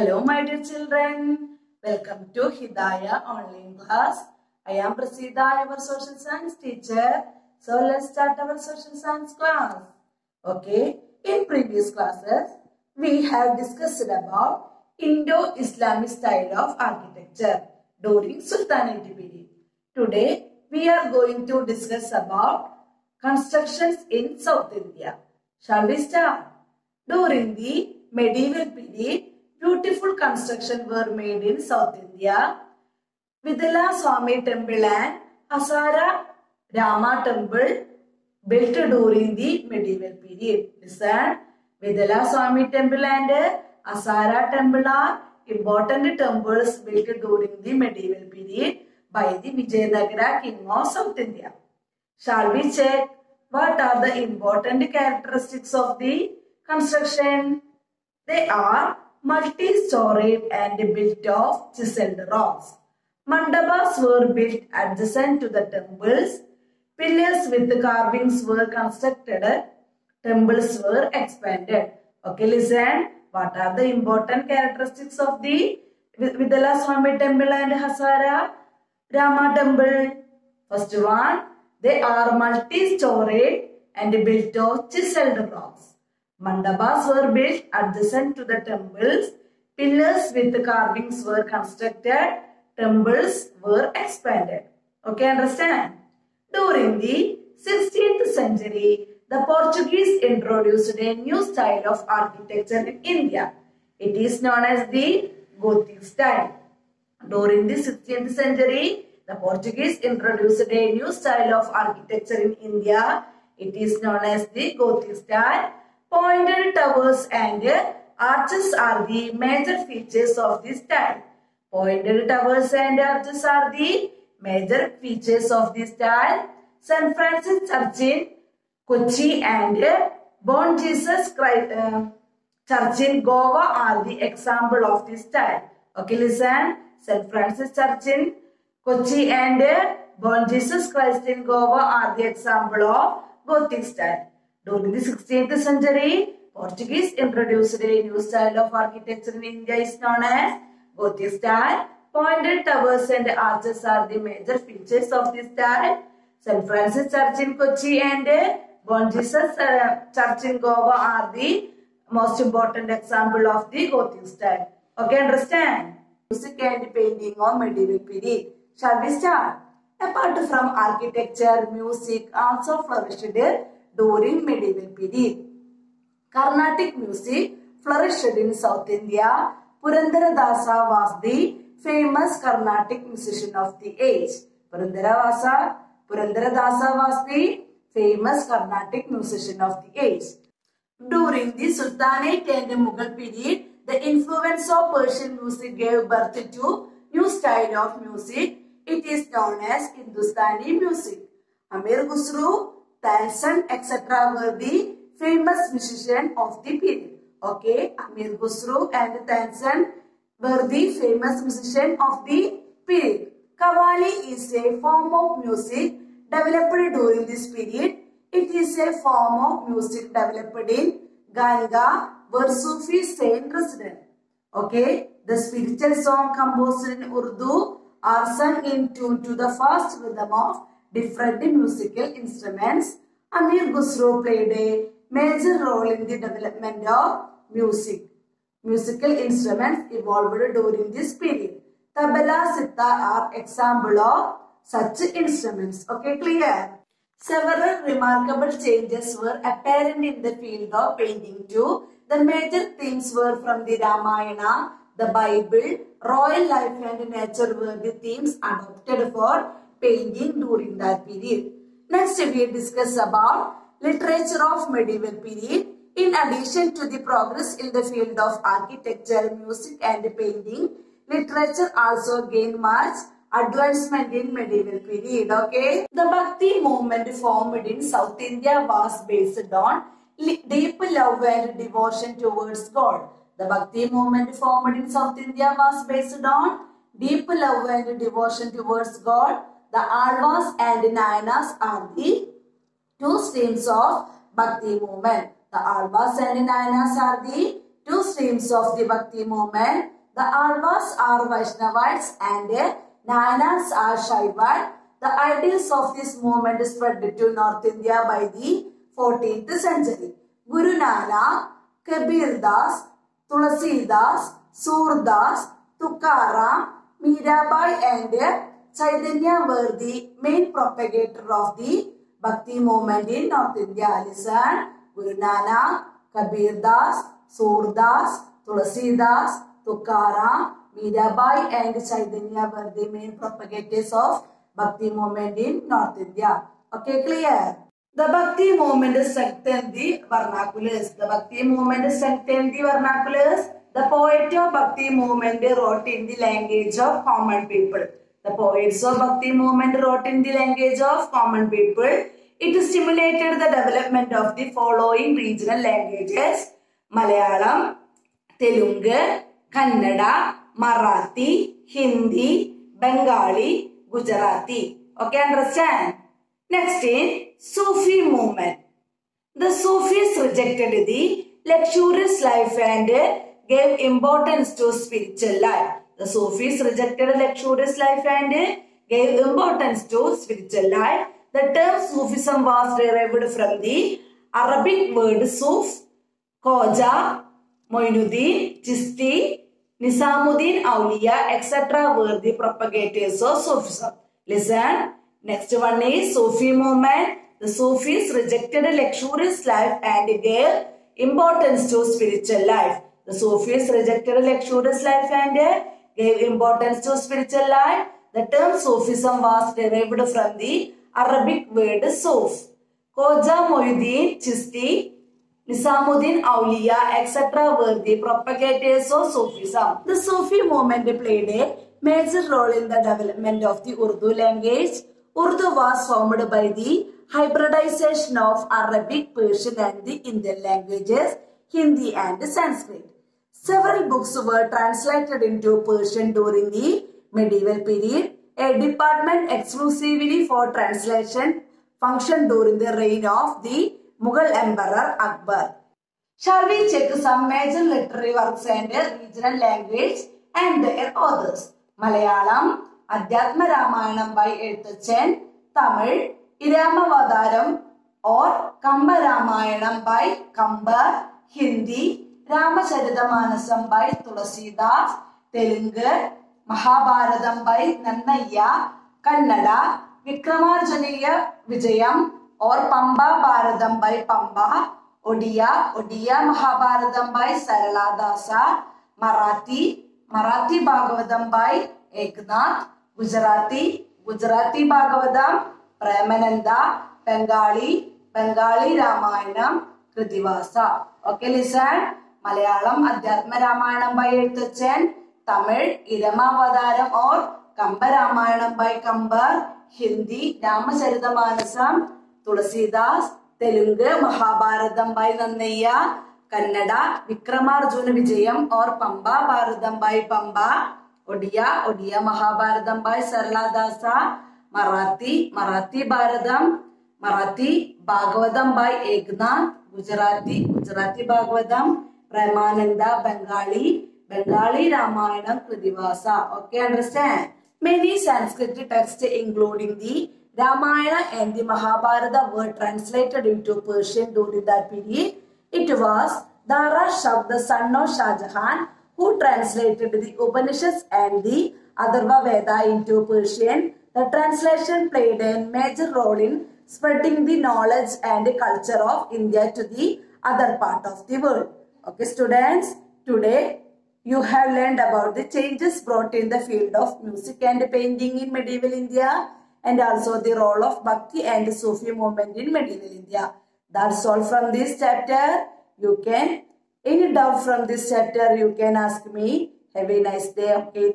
Hello, my dear children. Welcome to Hidayah online class. I am Prasida, your social science teacher. So let's start our social science class. Okay. In previous classes, we have discussed about Indo-Islamic style of architecture during Sultanate period. Today, we are going to discuss about constructions in South India. Shall we start? During the medieval period, beautiful constructions were made in South India. Vidala Swami Temple and Asara Rama Temple built during the medieval period. Listen, Vidala Swami Temple and Asara Temple are important temples built during the medieval period by the Vijayanagara king of South India. Shall we check what are the important characteristics of the construction? They are multi-storied and built of chiseled rocks. Mandabas were built adjacent to the temples. Pillars with carvings were constructed. Temples were expanded. Okay, listen. What are the important characteristics of the Vidala Swami Temple and Hasara Rama Temple? First one, they are multi-storied and built of chiseled rocks. Mandabas were built adjacent to the temples. Pillars with carvings were constructed. Temples were expanded. Okay, understand? During the 16th century, the Portuguese introduced a new style of architecture in India. It is known as the Gothic style. During the 16th century, the Portuguese introduced a new style of architecture in India. It is known as the Gothic style. Pointed towers and arches are the major features of this style. Pointed towers and arches are the major features of this style. St. Francis Church in Kochi and Born Jesus Christ Church in Goa are the example of this style. Okay, listen. St. Francis Church in Kochi and Born Jesus Christ in Goa are the example of Gothic style. During the 16th century, Portuguese introduced a new style of architecture in India is known as Gothic style. Pointed towers and arches are the major features of this style. St. Francis Church in Kochi and Born Jesus Church in Goa are the most important example of the Gothic style. Okay, understand? Music and painting of medieval period. Shall we start? Apart from architecture, music also flourished during medieval period. Carnatic music flourished in South India. Purandara Dasa was the famous Carnatic musician of the age. Purandara Dasa was the famous Carnatic musician of the age. During the Sultanate and Mughal period, the influence of Persian music gave birth to new style of music. It is known as Hindustani music. Amir Khusro, Tansen, etc. were the famous musicians of the period. Okay, Amir Khusro and Tansen were the famous musicians of the period. Qawwali is a form of music developed during this period. It is a form of music developed in Ganga, where Sufis stay in residence. Okay, the spiritual song composed in Urdu are sung in tune to the fast rhythm of different musical instruments. Amir Khusro played a major role in the development of music. Musical instruments evolved during this period. Tabla, sitar are example of such instruments. Okay, clear? Several remarkable changes were apparent in the field of painting too. The major themes were from the Ramayana, the Bible, royal life and nature were the themes adopted for painting during that period. Next, we discuss about literature of medieval period. In addition to the progress in the field of architecture, music and painting, literature also gained much advancement in medieval period. Okay, the Bhakti movement formed in South India was based on deep love and devotion towards God. The Bhakti movement formed in South India was based on deep love and devotion towards God. The Alvas and Nayanas are the two streams of Bhakti movement. The Alvas and Nayanas are the two streams of the Bhakti movement. The Alvas are Vaishnavites and Nayanas are Shaivites. The ideals of this movement spread to North India by the 14th century. Guru Nanak, Kabir Das, Tulsi Das, Surdas, Tukaram, Mirabai and Chaitanya were the main propagator of the Bhakti movement in North India. Listen, Guru Nanak, Kabir Das, Surdas, Tulsi Das, Tukaram, Mirabai and Chaitanya were the main propagators of Bhakti movement in North India. Okay, clear? The Bhakti movement strengthened the vernaculars. The Bhakti movement strengthened the vernaculars. The poet of Bhakti movement wrote in the language of common people. The poets of Bhakti movement wrote in the language of common people. It stimulated the development of the following regional languages: Malayalam, Telugu, Kannada, Marathi, Hindi, Bengali, Gujarati. Okay, understand? Next is Sufi movement. The Sufis rejected the luxurious life and gave importance to spiritual life. The Sufis rejected luxurious life and gave importance to spiritual life. The term Sufism was derived from the Arabic word Suf, Khoja, Moinuddin, Chishti, Nizamuddin Auliya, etc. were the propagators of Sufism. Listen, next one is Sufi movement. The Sufis rejected luxurious life and gave importance to spiritual life. The Sufis rejected luxurious life and gave importance to spiritual life. The term Sufism was derived from the Arabic word Suf. Khoja, Moinuddin, Chishti, Nizamuddin Auliya, etc. were the propagators of Sufism. The Sufi movement played a major role in the development of the Urdu language. Urdu was formed by the hybridization of Arabic, Persian and the Indian languages, Hindi and Sanskrit. Several books were translated into Persian during the medieval period. A department exclusively for translation functioned during the reign of the Mughal Emperor Akbar. Shall we check some major literary works and regional language and their authors? Malayalam, Adhyatma Ramayanam by Ezhuthachan. Tamil, Iramavadaram or Kamba Ramayanam by Kambar. Hindi, Ramacharitamanasam by Tulsidas. Telugu, Mahabharatam by Nannaya. Kannada, Vikramarjaniya Vijayam or Pamba Bharadam by Pamba. Odia Mahabharatam by Sarala Dasa. Marathi Bhagavatam by Eknath. Gujarati Bhagavatam Premananda. Bengali Ramayanam Krittivasa. Okay, listen. Malayalam Adhyatma Ramayanam by Ezhuthachan. Tamil Iramavadaram or Kamba Ramayanam by Kambar. Hindi Ramacharitamanasam Tulsidas. Telugu Mahabharatam by Nannaya. Kannada Vikramarjuna Vijayam or Pamba Bharadam by Pamba. Odia Mahabharatam by Sarala Dasa. Marathi Bhagavatam by Eknath. Gujarati Bhagavatam. Premananda. Bengali Ramayanam Krittivasa. Okay, understand? Many Sanskrit texts including the Ramayana and the Mahabharata were translated into Persian during that period. It was Dara Shah, the son of Shah Jahan, who translated the Upanishads and the Atharva Veda into Persian. The translation played a major role in spreading the knowledge and culture of India to the other part of the world. Okay, students, today you have learned about the changes brought in the field of music and painting in medieval India and also the role of Bhakti and Sufi movement in medieval India. That's all from this chapter. Any doubt from this chapter, you can ask me. Have a nice day. Okay.